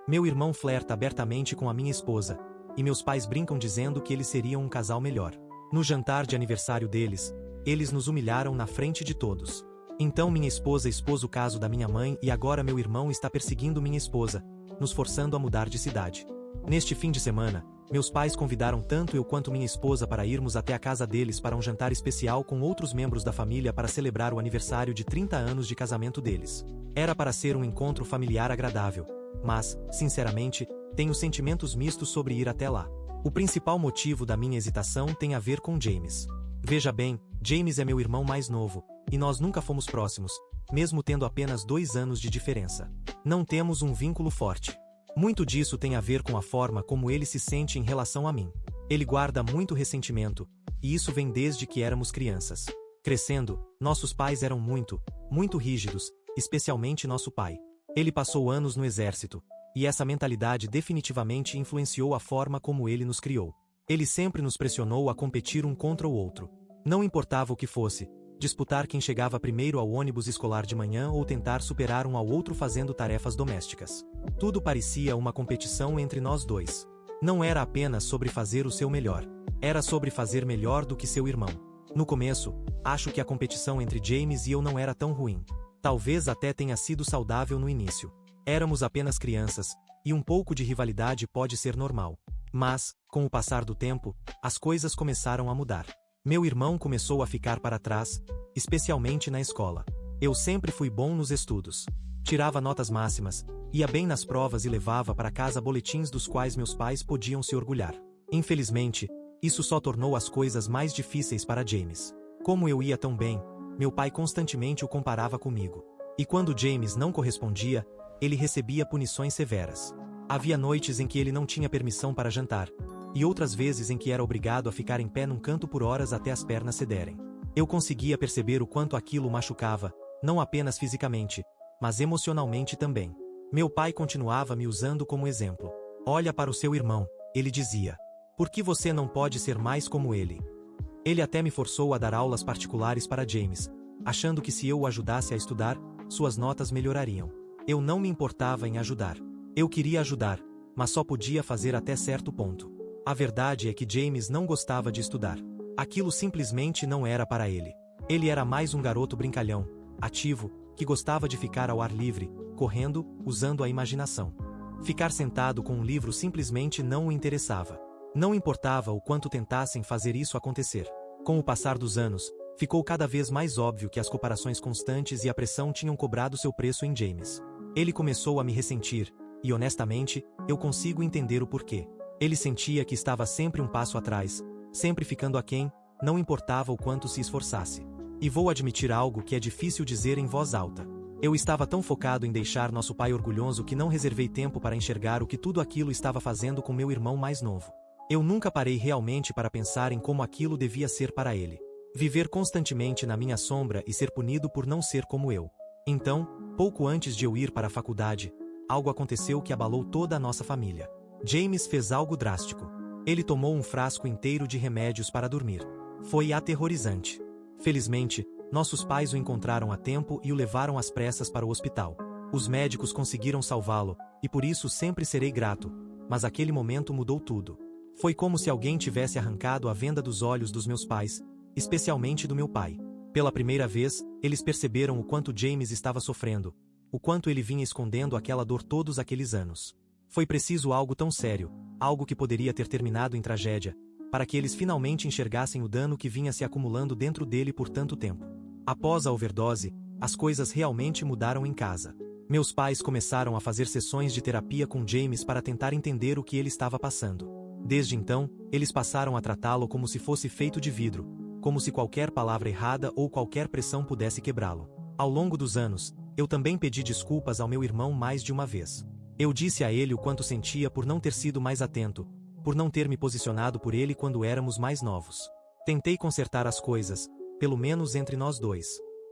Meu irmão flerta abertamente com a minha esposa, e meus pais brincam dizendo que eles seriam um casal melhor. No jantar de aniversário deles, eles nos humilharam na frente de todos. Então minha esposa expôs o caso da minha mãe e agora meu irmão está perseguindo minha esposa, nos forçando a mudar de cidade. Neste fim de semana, meus pais convidaram tanto eu quanto minha esposa para irmos até a casa deles para um jantar especial com outros membros da família para celebrar o aniversário de 30 anos de casamento deles. Era para ser um encontro familiar agradável, mas, sinceramente, tenho sentimentos mistos sobre ir até lá. O principal motivo da minha hesitação tem a ver com James. Veja bem, James é meu irmão mais novo, e nós nunca fomos próximos, mesmo tendo apenas 2 anos de diferença. Não temos um vínculo forte. Muito disso tem a ver com a forma como ele se sente em relação a mim. Ele guarda muito ressentimento, e isso vem desde que éramos crianças. Crescendo, nossos pais eram muito rígidos, especialmente nosso pai. Ele passou anos no exército, e essa mentalidade definitivamente influenciou a forma como ele nos criou. Ele sempre nos pressionou a competir um contra o outro. Não importava o que fosse, disputar quem chegava primeiro ao ônibus escolar de manhã ou tentar superar um ao outro fazendo tarefas domésticas. Tudo parecia uma competição entre nós dois. Não era apenas sobre fazer o seu melhor. Era sobre fazer melhor do que seu irmão. No começo, acho que a competição entre James e eu não era tão ruim. Talvez até tenha sido saudável no início. Éramos apenas crianças, e um pouco de rivalidade pode ser normal. Mas, com o passar do tempo, as coisas começaram a mudar. Meu irmão começou a ficar para trás, especialmente na escola. Eu sempre fui bom nos estudos. Tirava notas máximas, ia bem nas provas e levava para casa boletins dos quais meus pais podiam se orgulhar. Infelizmente, isso só tornou as coisas mais difíceis para James. Como eu ia tão bem, meu pai constantemente o comparava comigo. E quando James não correspondia, ele recebia punições severas. Havia noites em que ele não tinha permissão para jantar, e outras vezes em que era obrigado a ficar em pé num canto por horas até as pernas cederem. Eu conseguia perceber o quanto aquilo o machucava, não apenas fisicamente, mas emocionalmente também. Meu pai continuava me usando como exemplo. Olha para o seu irmão, ele dizia. Por que você não pode ser mais como ele? Ele até me forçou a dar aulas particulares para James, achando que se eu o ajudasse a estudar, suas notas melhorariam. Eu não me importava em ajudar. Eu queria ajudar, mas só podia fazer até certo ponto. A verdade é que James não gostava de estudar. Aquilo simplesmente não era para ele. Ele era mais um garoto brincalhão, ativo, que gostava de ficar ao ar livre, correndo, usando a imaginação. Ficar sentado com um livro simplesmente não o interessava. Não importava o quanto tentassem fazer isso acontecer. Com o passar dos anos, ficou cada vez mais óbvio que as comparações constantes e a pressão tinham cobrado seu preço em James. Ele começou a me ressentir, e honestamente, eu consigo entender o porquê. Ele sentia que estava sempre um passo atrás, sempre ficando aquém, não importava o quanto se esforçasse. E vou admitir algo que é difícil dizer em voz alta. Eu estava tão focado em deixar nosso pai orgulhoso que não reservei tempo para enxergar o que tudo aquilo estava fazendo com meu irmão mais novo. Eu nunca parei realmente para pensar em como aquilo devia ser para ele. Viver constantemente na minha sombra e ser punido por não ser como eu. Então, pouco antes de eu ir para a faculdade, algo aconteceu que abalou toda a nossa família. James fez algo drástico. Ele tomou um frasco inteiro de remédios para dormir. Foi aterrorizante. Felizmente, nossos pais o encontraram a tempo e o levaram às pressas para o hospital. Os médicos conseguiram salvá-lo, e por isso sempre serei grato. Mas aquele momento mudou tudo. Foi como se alguém tivesse arrancado a venda dos olhos dos meus pais, especialmente do meu pai. Pela primeira vez, eles perceberam o quanto James estava sofrendo, o quanto ele vinha escondendo aquela dor todos aqueles anos. Foi preciso algo tão sério, algo que poderia ter terminado em tragédia, para que eles finalmente enxergassem o dano que vinha se acumulando dentro dele por tanto tempo. Após a overdose, as coisas realmente mudaram em casa. Meus pais começaram a fazer sessões de terapia com James para tentar entender o que ele estava passando. Desde então, eles passaram a tratá-lo como se fosse feito de vidro, como se qualquer palavra errada ou qualquer pressão pudesse quebrá-lo. Ao longo dos anos, eu também pedi desculpas ao meu irmão mais de uma vez. Eu disse a ele o quanto sentia por não ter sido mais atento, por não ter me posicionado por ele quando éramos mais novos. Tentei consertar as coisas, pelo menos entre nós dois.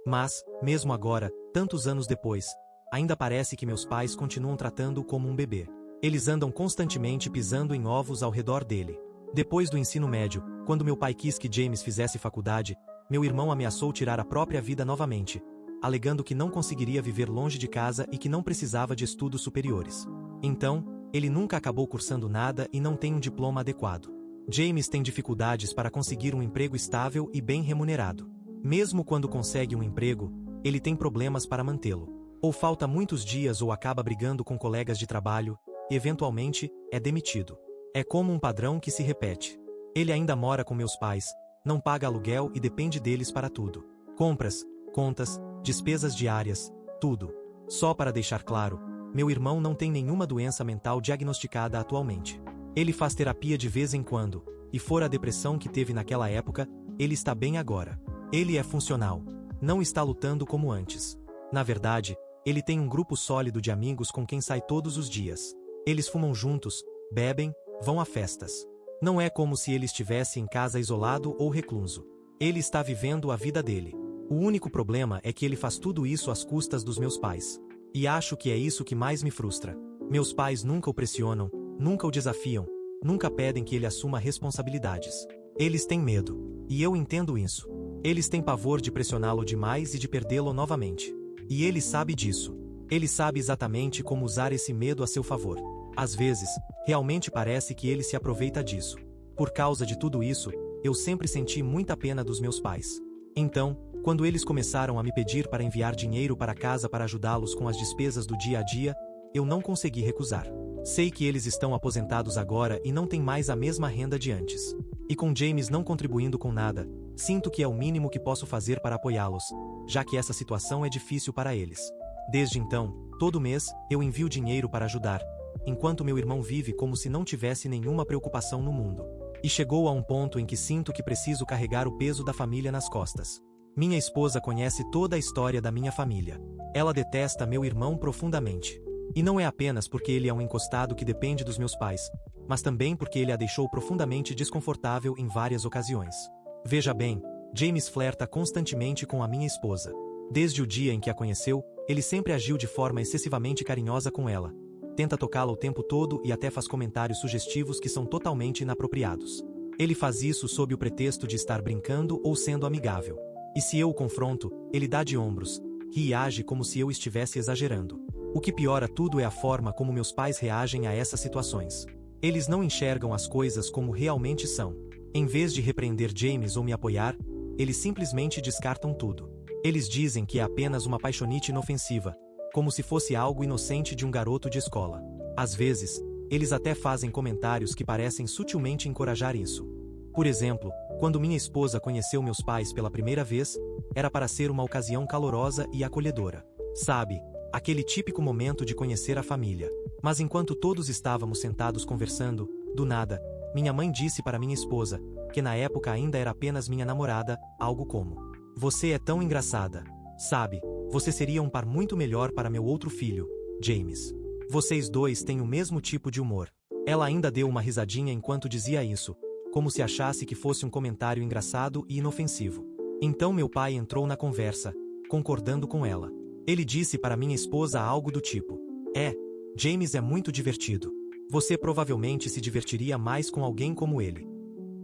Mas, mesmo agora, tantos anos depois, ainda parece que meus pais continuam tratando-o como um bebê. Eles andam constantemente pisando em ovos ao redor dele. Depois do ensino médio, quando meu pai quis que James fizesse faculdade, meu irmão ameaçou tirar a própria vida novamente, alegando que não conseguiria viver longe de casa e que não precisava de estudos superiores. Então, ele nunca acabou cursando nada e não tem um diploma adequado. James tem dificuldades para conseguir um emprego estável e bem remunerado. Mesmo quando consegue um emprego, ele tem problemas para mantê-lo. Ou falta muitos dias ou acaba brigando com colegas de trabalho, e eventualmente, é demitido. É como um padrão que se repete. Ele ainda mora com meus pais, não paga aluguel e depende deles para tudo. Compras, contas, despesas diárias, tudo. Só para deixar claro, meu irmão não tem nenhuma doença mental diagnosticada atualmente. Ele faz terapia de vez em quando, e fora a depressão que teve naquela época, ele está bem agora. Ele é funcional. Não está lutando como antes. Na verdade, ele tem um grupo sólido de amigos com quem sai todos os dias. Eles fumam juntos, bebem, vão a festas. Não é como se ele estivesse em casa isolado ou recluso. Ele está vivendo a vida dele. O único problema é que ele faz tudo isso às custas dos meus pais. E acho que é isso que mais me frustra. Meus pais nunca o pressionam, nunca o desafiam, nunca pedem que ele assuma responsabilidades. Eles têm medo. E eu entendo isso. Eles têm pavor de pressioná-lo demais e de perdê-lo novamente. E ele sabe disso. Ele sabe exatamente como usar esse medo a seu favor. Às vezes, realmente parece que ele se aproveita disso. Por causa de tudo isso, eu sempre senti muita pena dos meus pais. Então, quando eles começaram a me pedir para enviar dinheiro para casa para ajudá-los com as despesas do dia a dia, eu não consegui recusar. Sei que eles estão aposentados agora e não têm mais a mesma renda de antes. E com James não contribuindo com nada, sinto que é o mínimo que posso fazer para apoiá-los, já que essa situação é difícil para eles. Desde então, todo mês, eu envio dinheiro para ajudar, enquanto meu irmão vive como se não tivesse nenhuma preocupação no mundo. E chegou a um ponto em que sinto que preciso carregar o peso da família nas costas. Minha esposa conhece toda a história da minha família. Ela detesta meu irmão profundamente. E não é apenas porque ele é um encostado que depende dos meus pais, mas também porque ele a deixou profundamente desconfortável em várias ocasiões. Veja bem, James flerta constantemente com a minha esposa. Desde o dia em que a conheceu, ele sempre agiu de forma excessivamente carinhosa com ela. Tenta tocá-la o tempo todo e até faz comentários sugestivos que são totalmente inapropriados. Ele faz isso sob o pretexto de estar brincando ou sendo amigável. E se eu o confronto, ele dá de ombros, ri e age como se eu estivesse exagerando. O que piora tudo é a forma como meus pais reagem a essas situações. Eles não enxergam as coisas como realmente são. Em vez de repreender James ou me apoiar, eles simplesmente descartam tudo. Eles dizem que é apenas uma paixonite inofensiva, como se fosse algo inocente de um garoto de escola. Às vezes, eles até fazem comentários que parecem sutilmente encorajar isso. Por exemplo, quando minha esposa conheceu meus pais pela primeira vez, era para ser uma ocasião calorosa e acolhedora. Sabe, aquele típico momento de conhecer a família. Mas enquanto todos estávamos sentados conversando, do nada, minha mãe disse para minha esposa, que na época ainda era apenas minha namorada, algo como: "Você é tão engraçada. Sabe, você seria um par muito melhor para meu outro filho, James. Vocês dois têm o mesmo tipo de humor." Ela ainda deu uma risadinha enquanto dizia isso, como se achasse que fosse um comentário engraçado e inofensivo. Então meu pai entrou na conversa, concordando com ela. Ele disse para minha esposa algo do tipo: James é muito divertido. Você provavelmente se divertiria mais com alguém como ele."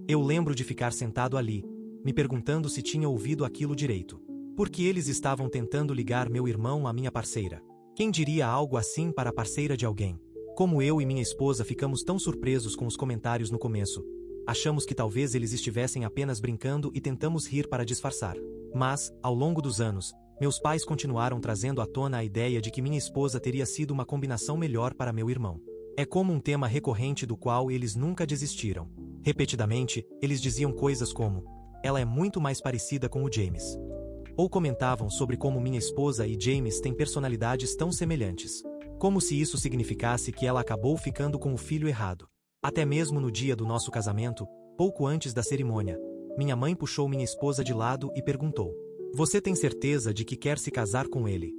Eu lembro de ficar sentado ali, me perguntando se tinha ouvido aquilo direito. Porque eles estavam tentando ligar meu irmão à minha parceira. Quem diria algo assim para a parceira de alguém? Como eu e minha esposa ficamos tão surpresos com os comentários no começo. Achamos que talvez eles estivessem apenas brincando e tentamos rir para disfarçar. Mas, ao longo dos anos, meus pais continuaram trazendo à tona a ideia de que minha esposa teria sido uma combinação melhor para meu irmão. É como um tema recorrente do qual eles nunca desistiram. Repetidamente, eles diziam coisas como: "Ela é muito mais parecida com o James." Ou comentavam sobre como minha esposa e James têm personalidades tão semelhantes. Como se isso significasse que ela acabou ficando com o filho errado. Até mesmo no dia do nosso casamento, pouco antes da cerimônia, minha mãe puxou minha esposa de lado e perguntou: "Você tem certeza de que quer se casar com ele?"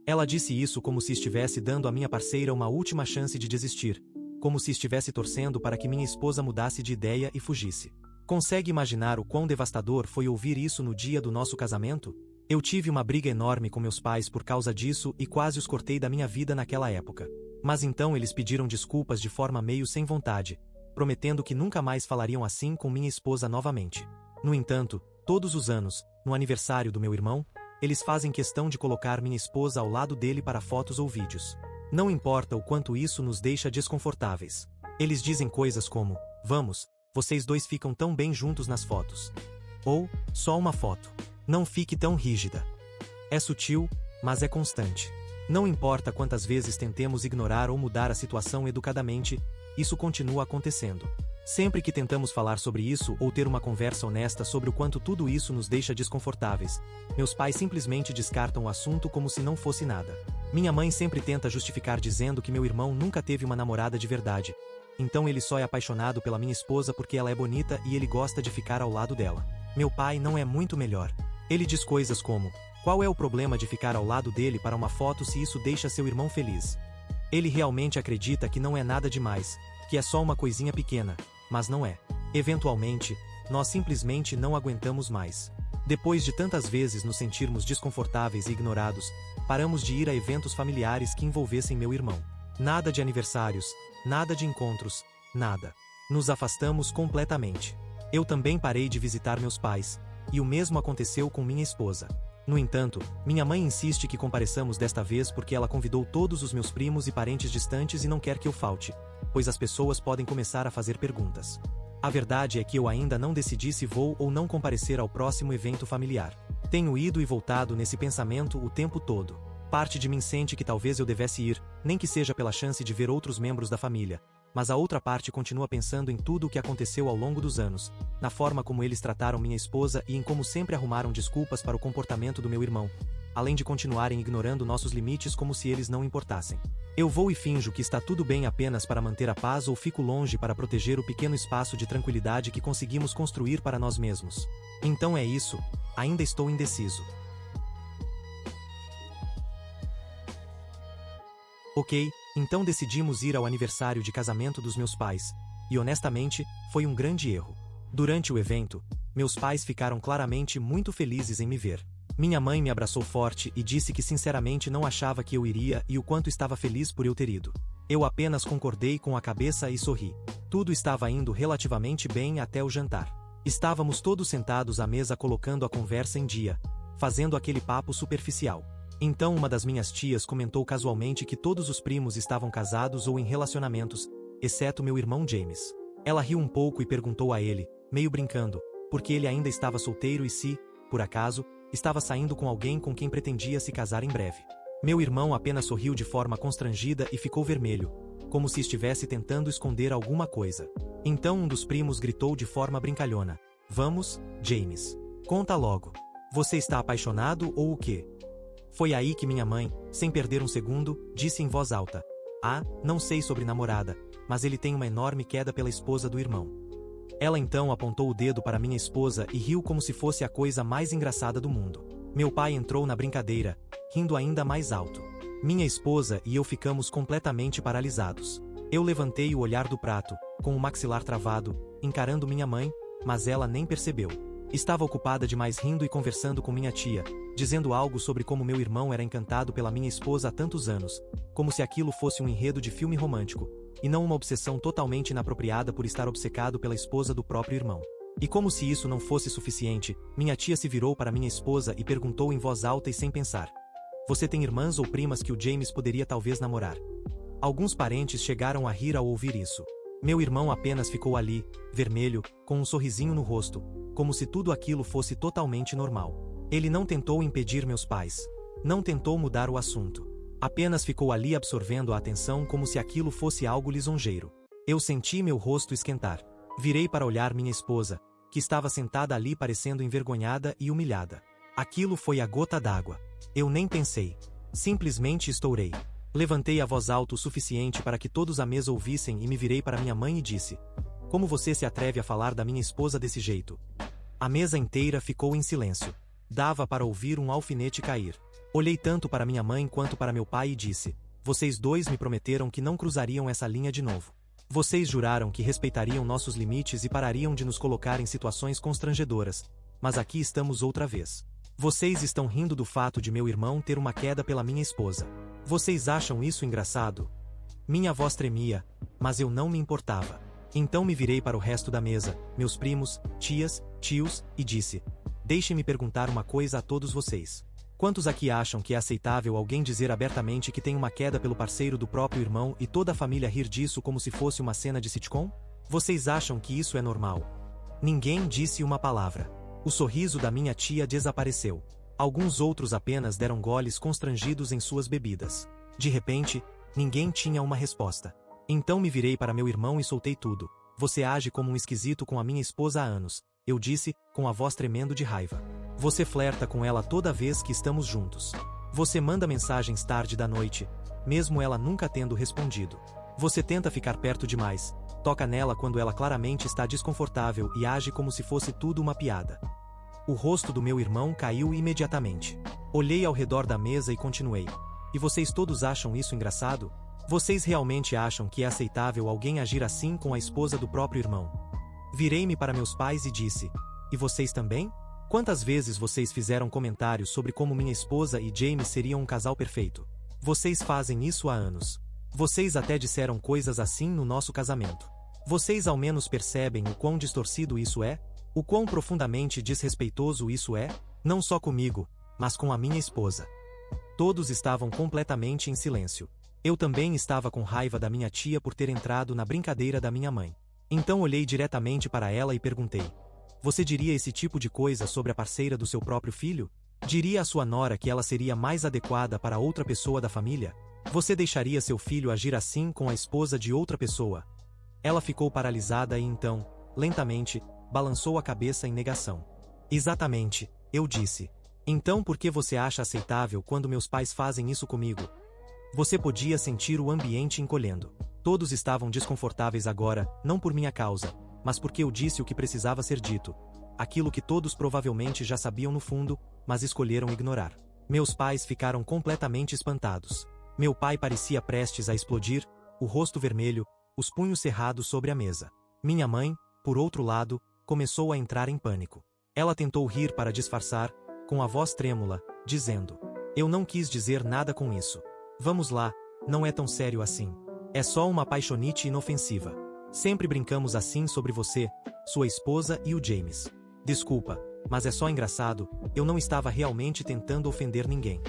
Ela disse isso como se estivesse dando à minha parceira uma última chance de desistir, como se estivesse torcendo para que minha esposa mudasse de ideia e fugisse. Consegue imaginar o quão devastador foi ouvir isso no dia do nosso casamento? Eu tive uma briga enorme com meus pais por causa disso e quase os cortei da minha vida naquela época. Mas então eles pediram desculpas de forma meio sem vontade, prometendo que nunca mais falariam assim com minha esposa novamente. No entanto, todos os anos, no aniversário do meu irmão, eles fazem questão de colocar minha esposa ao lado dele para fotos ou vídeos. Não importa o quanto isso nos deixa desconfortáveis. Eles dizem coisas como: vamos, vocês dois ficam tão bem juntos nas fotos. Ou, só uma foto. Não fique tão rígida. É sutil, mas é constante. Não importa quantas vezes tentemos ignorar ou mudar a situação educadamente, isso continua acontecendo. Sempre que tentamos falar sobre isso ou ter uma conversa honesta sobre o quanto tudo isso nos deixa desconfortáveis, meus pais simplesmente descartam o assunto como se não fosse nada. Minha mãe sempre tenta justificar dizendo que meu irmão nunca teve uma namorada de verdade. Então ele só é apaixonado pela minha esposa porque ela é bonita e ele gosta de ficar ao lado dela. Meu pai não é muito melhor. Ele diz coisas como: qual é o problema de ficar ao lado dele para uma foto se isso deixa seu irmão feliz? Ele realmente acredita que não é nada demais, que é só uma coisinha pequena, mas não é. Eventualmente, nós simplesmente não aguentamos mais. Depois de tantas vezes nos sentirmos desconfortáveis e ignorados, paramos de ir a eventos familiares que envolvessem meu irmão. Nada de aniversários, nada de encontros, nada. Nos afastamos completamente. Eu também parei de visitar meus pais, e o mesmo aconteceu com minha esposa. No entanto, minha mãe insiste que compareçamos desta vez porque ela convidou todos os meus primos e parentes distantes e não quer que eu falte, pois as pessoas podem começar a fazer perguntas. A verdade é que eu ainda não decidi se vou ou não comparecer ao próximo evento familiar. Tenho ido e voltado nesse pensamento o tempo todo. Parte de mim sente que talvez eu devesse ir, nem que seja pela chance de ver outros membros da família, mas a outra parte continua pensando em tudo o que aconteceu ao longo dos anos, na forma como eles trataram minha esposa e em como sempre arrumaram desculpas para o comportamento do meu irmão, além de continuarem ignorando nossos limites como se eles não importassem. Eu vou e finjo que está tudo bem apenas para manter a paz ou fico longe para proteger o pequeno espaço de tranquilidade que conseguimos construir para nós mesmos. Então é isso, ainda estou indeciso. Ok, então decidimos ir ao aniversário de casamento dos meus pais, e honestamente, foi um grande erro. Durante o evento, meus pais ficaram claramente muito felizes em me ver. Minha mãe me abraçou forte e disse que sinceramente não achava que eu iria e o quanto estava feliz por eu ter ido. Eu apenas concordei com a cabeça e sorri. Tudo estava indo relativamente bem até o jantar. Estávamos todos sentados à mesa colocando a conversa em dia, fazendo aquele papo superficial. Então uma das minhas tias comentou casualmente que todos os primos estavam casados ou em relacionamentos, exceto meu irmão James. Ela riu um pouco e perguntou a ele, meio brincando, porque ele ainda estava solteiro e se, por acaso, estava saindo com alguém com quem pretendia se casar em breve. Meu irmão apenas sorriu de forma constrangida e ficou vermelho, como se estivesse tentando esconder alguma coisa. Então um dos primos gritou de forma brincalhona: vamos, James. Conta logo. Você está apaixonado ou o quê? Foi aí que minha mãe, sem perder um segundo, disse em voz alta: ah, não sei sobre namorada, mas ele tem uma enorme queda pela esposa do irmão. Ela então apontou o dedo para minha esposa e riu como se fosse a coisa mais engraçada do mundo. Meu pai entrou na brincadeira, rindo ainda mais alto. Minha esposa e eu ficamos completamente paralisados. Eu levantei o olhar do prato, com o maxilar travado, encarando minha mãe, mas ela nem percebeu. Estava ocupada demais rindo e conversando com minha tia, dizendo algo sobre como meu irmão era encantado pela minha esposa há tantos anos, como se aquilo fosse um enredo de filme romântico, e não uma obsessão totalmente inapropriada por estar obcecado pela esposa do próprio irmão. E como se isso não fosse suficiente, minha tia se virou para minha esposa e perguntou em voz alta e sem pensar: você tem irmãs ou primas que o James poderia talvez namorar? Alguns parentes chegaram a rir ao ouvir isso. Meu irmão apenas ficou ali, vermelho, com um sorrisinho no rosto, como se tudo aquilo fosse totalmente normal. Ele não tentou impedir meus pais. Não tentou mudar o assunto. Apenas ficou ali absorvendo a atenção como se aquilo fosse algo lisonjeiro. Eu senti meu rosto esquentar. Virei para olhar minha esposa, que estava sentada ali parecendo envergonhada e humilhada. Aquilo foi a gota d'água. Eu nem pensei. Simplesmente estourei. Levantei a voz alto o suficiente para que todos à mesa ouvissem e me virei para minha mãe e disse: como você se atreve a falar da minha esposa desse jeito? A mesa inteira ficou em silêncio. Dava para ouvir um alfinete cair. Olhei tanto para minha mãe quanto para meu pai e disse: vocês dois me prometeram que não cruzariam essa linha de novo. Vocês juraram que respeitariam nossos limites e parariam de nos colocar em situações constrangedoras. Mas aqui estamos outra vez. Vocês estão rindo do fato de meu irmão ter uma queda pela minha esposa. Vocês acham isso engraçado? Minha voz tremia, mas eu não me importava. Então me virei para o resto da mesa, meus primos, tias, tios, e disse: deixe-me perguntar uma coisa a todos vocês. Quantos aqui acham que é aceitável alguém dizer abertamente que tem uma queda pelo parceiro do próprio irmão e toda a família rir disso como se fosse uma cena de sitcom? Vocês acham que isso é normal? Ninguém disse uma palavra. O sorriso da minha tia desapareceu. Alguns outros apenas deram goles constrangidos em suas bebidas. De repente, ninguém tinha uma resposta. Então me virei para meu irmão e soltei tudo. Você age como um esquisito com a minha esposa há anos, eu disse, com a voz tremendo de raiva. Você flerta com ela toda vez que estamos juntos. Você manda mensagens tarde da noite, mesmo ela nunca tendo respondido. Você tenta ficar perto demais, toca nela quando ela claramente está desconfortável e age como se fosse tudo uma piada. O rosto do meu irmão caiu imediatamente. Olhei ao redor da mesa e continuei. E vocês todos acham isso engraçado? Vocês realmente acham que é aceitável alguém agir assim com a esposa do próprio irmão? Virei-me para meus pais e disse: E vocês também? Quantas vezes vocês fizeram comentários sobre como minha esposa e James seriam um casal perfeito? Vocês fazem isso há anos. Vocês até disseram coisas assim no nosso casamento. Vocês ao menos percebem o quão distorcido isso é? O quão profundamente desrespeitoso isso é? Não só comigo, mas com a minha esposa. Todos estavam completamente em silêncio. Eu também estava com raiva da minha tia por ter entrado na brincadeira da minha mãe. Então olhei diretamente para ela e perguntei: Você diria esse tipo de coisa sobre a parceira do seu próprio filho? Diria à sua nora que ela seria mais adequada para outra pessoa da família? Você deixaria seu filho agir assim com a esposa de outra pessoa? Ela ficou paralisada e então, lentamente, balançou a cabeça em negação. Exatamente, eu disse. Então por que você acha aceitável quando meus pais fazem isso comigo? Você podia sentir o ambiente encolhendo. Todos estavam desconfortáveis agora, não por minha causa, mas porque eu disse o que precisava ser dito. Aquilo que todos provavelmente já sabiam no fundo, mas escolheram ignorar. Meus pais ficaram completamente espantados. Meu pai parecia prestes a explodir, o rosto vermelho, os punhos cerrados sobre a mesa. Minha mãe, por outro lado, começou a entrar em pânico. Ela tentou rir para disfarçar, com a voz trêmula, dizendo: Eu não quis dizer nada com isso. Vamos lá, não é tão sério assim. É só uma paixonite inofensiva. Sempre brincamos assim sobre você, sua esposa e o James. Desculpa, mas é só engraçado, eu não estava realmente tentando ofender ninguém.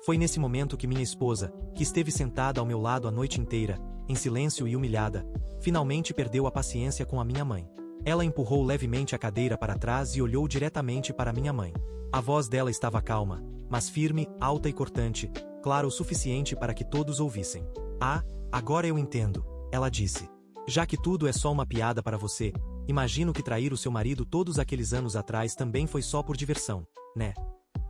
Foi nesse momento que minha esposa, que esteve sentada ao meu lado a noite inteira, em silêncio e humilhada, finalmente perdeu a paciência com a minha mãe. Ela empurrou levemente a cadeira para trás e olhou diretamente para minha mãe. A voz dela estava calma, mas firme, alta e cortante, claro o suficiente para que todos ouvissem. Ah, agora eu entendo, ela disse. Já que tudo é só uma piada para você, imagino que trair o seu marido todos aqueles anos atrás também foi só por diversão, né?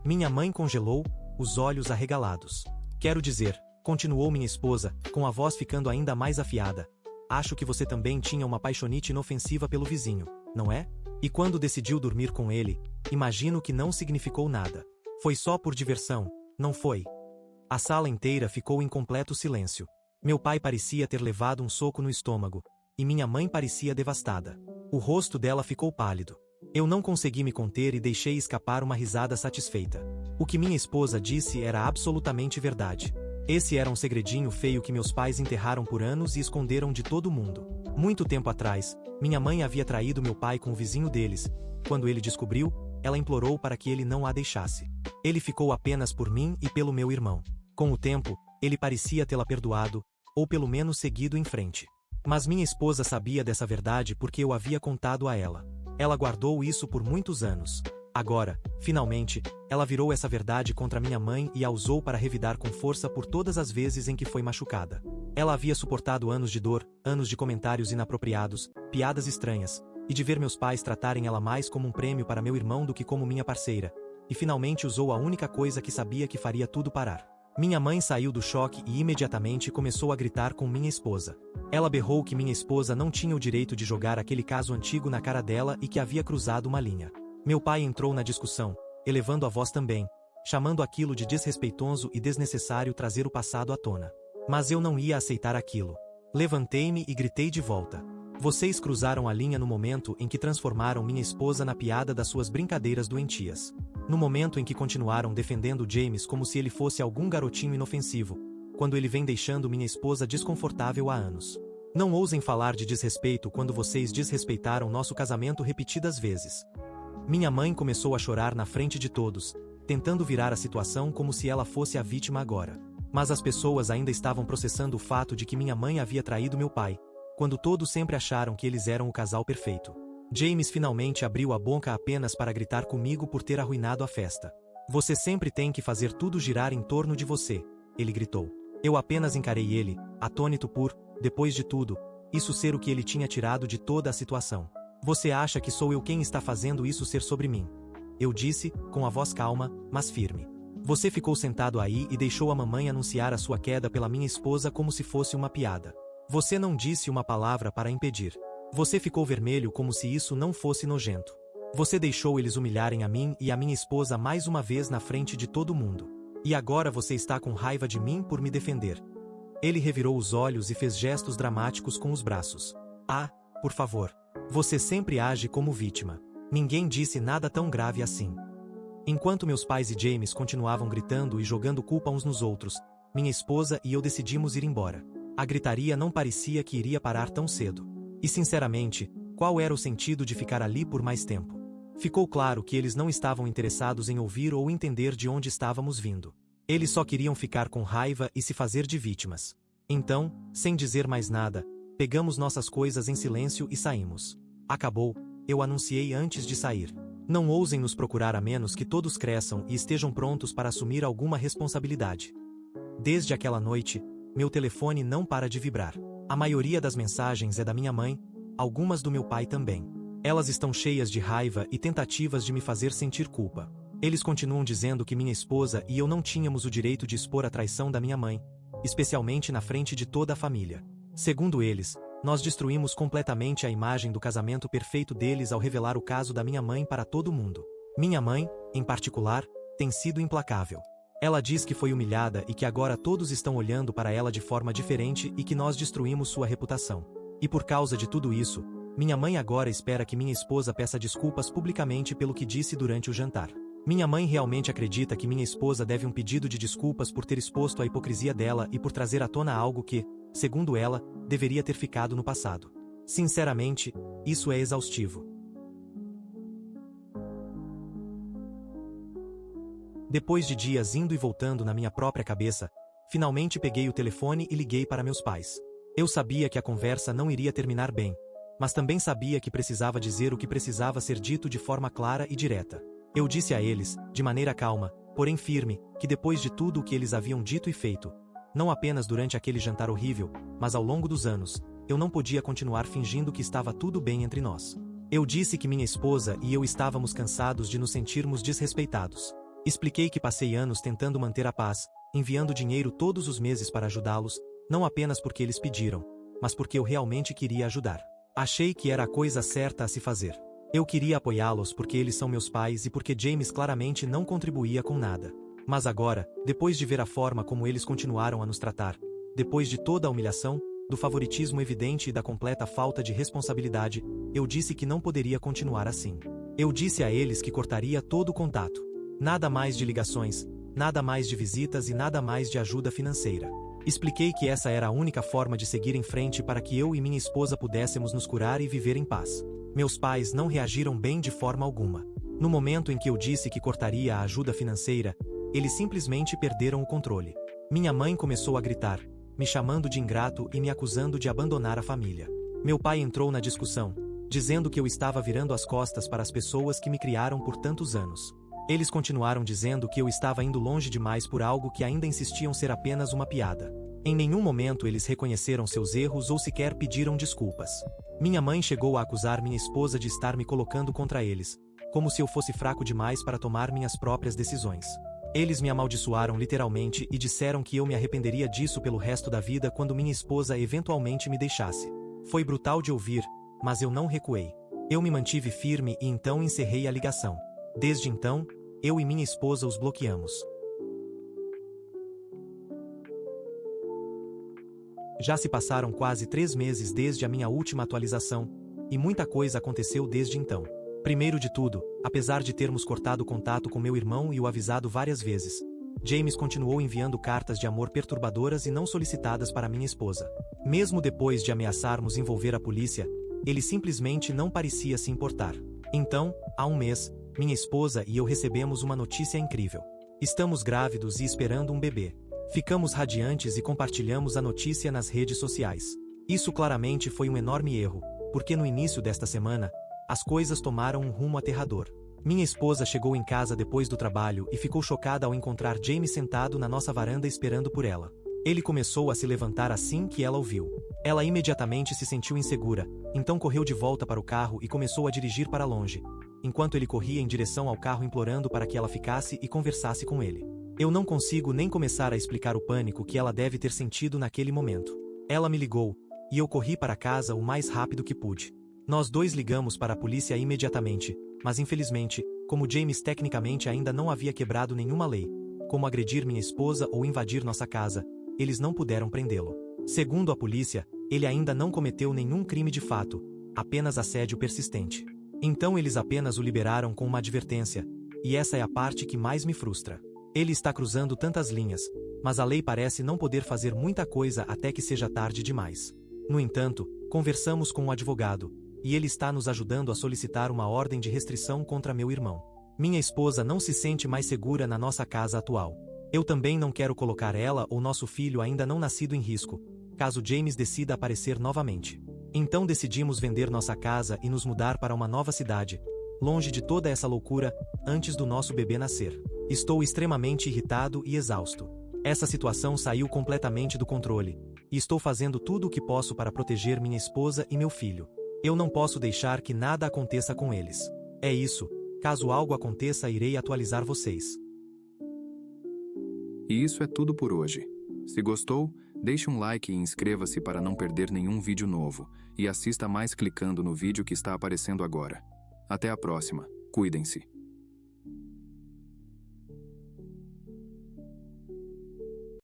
Minha mãe congelou, os olhos arregalados. Quero dizer, continuou minha esposa, com a voz ficando ainda mais afiada. Acho que você também tinha uma paixonite inofensiva pelo vizinho, não é? E quando decidiu dormir com ele, imagino que não significou nada. Foi só por diversão, não foi? A sala inteira ficou em completo silêncio. Meu pai parecia ter levado um soco no estômago, e minha mãe parecia devastada. O rosto dela ficou pálido. Eu não consegui me conter e deixei escapar uma risada satisfeita. O que minha esposa disse era absolutamente verdade. Esse era um segredinho feio que meus pais enterraram por anos e esconderam de todo mundo. Muito tempo atrás, minha mãe havia traído meu pai com o vizinho deles. Quando ele descobriu, ela implorou para que ele não a deixasse. Ele ficou apenas por mim e pelo meu irmão. Com o tempo, ele parecia tê-la perdoado, ou pelo menos seguido em frente. Mas minha esposa sabia dessa verdade porque eu havia contado a ela. Ela guardou isso por muitos anos. Agora, finalmente, ela virou essa verdade contra minha mãe e a usou para revidar com força por todas as vezes em que foi machucada. Ela havia suportado anos de dor, anos de comentários inapropriados, piadas estranhas, e de ver meus pais tratarem ela mais como um prêmio para meu irmão do que como minha parceira, e finalmente usou a única coisa que sabia que faria tudo parar. Minha mãe saiu do choque e imediatamente começou a gritar com minha esposa. Ela berrou que minha esposa não tinha o direito de jogar aquele caso antigo na cara dela e que havia cruzado uma linha. Meu pai entrou na discussão, elevando a voz também, chamando aquilo de desrespeitoso e desnecessário trazer o passado à tona. Mas eu não ia aceitar aquilo. Levantei-me e gritei de volta. Vocês cruzaram a linha no momento em que transformaram minha esposa na piada das suas brincadeiras doentias. No momento em que continuaram defendendo James como se ele fosse algum garotinho inofensivo, quando ele vem deixando minha esposa desconfortável há anos. Não ousem falar de desrespeito quando vocês desrespeitaram nosso casamento repetidas vezes. Minha mãe começou a chorar na frente de todos, tentando virar a situação como se ela fosse a vítima agora. Mas as pessoas ainda estavam processando o fato de que minha mãe havia traído meu pai, quando todos sempre acharam que eles eram o casal perfeito. James finalmente abriu a boca apenas para gritar comigo por ter arruinado a festa. Você sempre tem que fazer tudo girar em torno de você, ele gritou. Eu apenas encarei ele, atônito por, depois de tudo, isso ser o que ele tinha tirado de toda a situação. Você acha que sou eu quem está fazendo isso ser sobre mim? Eu disse, com a voz calma, mas firme. Você ficou sentado aí e deixou a mamãe anunciar a sua queda pela minha esposa como se fosse uma piada. Você não disse uma palavra para impedir. Você ficou vermelho como se isso não fosse nojento. Você deixou eles humilharem a mim e a minha esposa mais uma vez na frente de todo mundo. E agora você está com raiva de mim por me defender. Ele revirou os olhos e fez gestos dramáticos com os braços. Ah, por favor. Você sempre age como vítima. Ninguém disse nada tão grave assim. Enquanto meus pais e James continuavam gritando e jogando culpa uns nos outros, minha esposa e eu decidimos ir embora. A gritaria não parecia que iria parar tão cedo. E sinceramente, qual era o sentido de ficar ali por mais tempo? Ficou claro que eles não estavam interessados em ouvir ou entender de onde estávamos vindo. Eles só queriam ficar com raiva e se fazer de vítimas. Então, sem dizer mais nada, pegamos nossas coisas em silêncio e saímos. Acabou, eu anunciei antes de sair. Não ousem nos procurar a menos que todos cresçam e estejam prontos para assumir alguma responsabilidade. Desde aquela noite, meu telefone não para de vibrar. A maioria das mensagens é da minha mãe, algumas do meu pai também. Elas estão cheias de raiva e tentativas de me fazer sentir culpa. Eles continuam dizendo que minha esposa e eu não tínhamos o direito de expor a traição da minha mãe, especialmente na frente de toda a família. Segundo eles, nós destruímos completamente a imagem do casamento perfeito deles ao revelar o caso da minha mãe para todo mundo. Minha mãe, em particular, tem sido implacável. Ela diz que foi humilhada e que agora todos estão olhando para ela de forma diferente e que nós destruímos sua reputação. E por causa de tudo isso, minha mãe agora espera que minha esposa peça desculpas publicamente pelo que disse durante o jantar. Minha mãe realmente acredita que minha esposa deve um pedido de desculpas por ter exposto a hipocrisia dela e por trazer à tona algo que, segundo ela, deveria ter ficado no passado. Sinceramente, isso é exaustivo. Depois de dias indo e voltando na minha própria cabeça, finalmente peguei o telefone e liguei para meus pais. Eu sabia que a conversa não iria terminar bem, mas também sabia que precisava dizer o que precisava ser dito de forma clara e direta. Eu disse a eles, de maneira calma, porém firme, que depois de tudo o que eles haviam dito e feito, não apenas durante aquele jantar horrível, mas ao longo dos anos, eu não podia continuar fingindo que estava tudo bem entre nós. Eu disse que minha esposa e eu estávamos cansados de nos sentirmos desrespeitados. Expliquei que passei anos tentando manter a paz, enviando dinheiro todos os meses para ajudá-los, não apenas porque eles pediram, mas porque eu realmente queria ajudar. Achei que era a coisa certa a se fazer. Eu queria apoiá-los porque eles são meus pais e porque James claramente não contribuía com nada. Mas agora, depois de ver a forma como eles continuaram a nos tratar, depois de toda a humilhação, do favoritismo evidente e da completa falta de responsabilidade, eu disse que não poderia continuar assim. Eu disse a eles que cortaria todo o contato. Nada mais de ligações, nada mais de visitas e nada mais de ajuda financeira. Expliquei que essa era a única forma de seguir em frente para que eu e minha esposa pudéssemos nos curar e viver em paz. Meus pais não reagiram bem de forma alguma. No momento em que eu disse que cortaria a ajuda financeira, eles simplesmente perderam o controle. Minha mãe começou a gritar, me chamando de ingrato e me acusando de abandonar a família. Meu pai entrou na discussão, dizendo que eu estava virando as costas para as pessoas que me criaram por tantos anos. Eles continuaram dizendo que eu estava indo longe demais por algo que ainda insistiam ser apenas uma piada. Em nenhum momento eles reconheceram seus erros ou sequer pediram desculpas. Minha mãe chegou a acusar minha esposa de estar me colocando contra eles, como se eu fosse fraco demais para tomar minhas próprias decisões. Eles me amaldiçoaram literalmente e disseram que eu me arrependeria disso pelo resto da vida quando minha esposa eventualmente me deixasse. Foi brutal de ouvir, mas eu não recuei. Eu me mantive firme e então encerrei a ligação. Desde então, eu e minha esposa os bloqueamos. Já se passaram quase 3 meses desde a minha última atualização, e muita coisa aconteceu desde então. Primeiro de tudo, apesar de termos cortado contato com meu irmão e o avisado várias vezes, James continuou enviando cartas de amor perturbadoras e não solicitadas para minha esposa. Mesmo depois de ameaçarmos envolver a polícia, ele simplesmente não parecia se importar. Então, há um mês, minha esposa e eu recebemos uma notícia incrível. Estamos grávidos e esperando um bebê. Ficamos radiantes e compartilhamos a notícia nas redes sociais. Isso claramente foi um enorme erro, porque no início desta semana, as coisas tomaram um rumo aterrador. Minha esposa chegou em casa depois do trabalho e ficou chocada ao encontrar James sentado na nossa varanda esperando por ela. Ele começou a se levantar assim que ela o viu. Ela imediatamente se sentiu insegura, então correu de volta para o carro e começou a dirigir para longe, enquanto ele corria em direção ao carro implorando para que ela ficasse e conversasse com ele. Eu não consigo nem começar a explicar o pânico que ela deve ter sentido naquele momento. Ela me ligou, e eu corri para casa o mais rápido que pude. Nós dois ligamos para a polícia imediatamente, mas infelizmente, como James tecnicamente ainda não havia quebrado nenhuma lei, como agredir minha esposa ou invadir nossa casa, eles não puderam prendê-lo. Segundo a polícia, ele ainda não cometeu nenhum crime de fato, apenas assédio persistente. Então eles apenas o liberaram com uma advertência, e essa é a parte que mais me frustra. Ele está cruzando tantas linhas, mas a lei parece não poder fazer muita coisa até que seja tarde demais. No entanto, conversamos com um advogado, e ele está nos ajudando a solicitar uma ordem de restrição contra meu irmão. Minha esposa não se sente mais segura na nossa casa atual. Eu também não quero colocar ela ou nosso filho ainda não nascido em risco, caso James decida aparecer novamente. Então decidimos vender nossa casa e nos mudar para uma nova cidade, longe de toda essa loucura, antes do nosso bebê nascer. Estou extremamente irritado e exausto. Essa situação saiu completamente do controle, e estou fazendo tudo o que posso para proteger minha esposa e meu filho. Eu não posso deixar que nada aconteça com eles. É isso, caso algo aconteça irei atualizar vocês. E isso é tudo por hoje. Se gostou, deixe um like e inscreva-se para não perder nenhum vídeo novo, e assista mais clicando no vídeo que está aparecendo agora. Até a próxima, cuidem-se.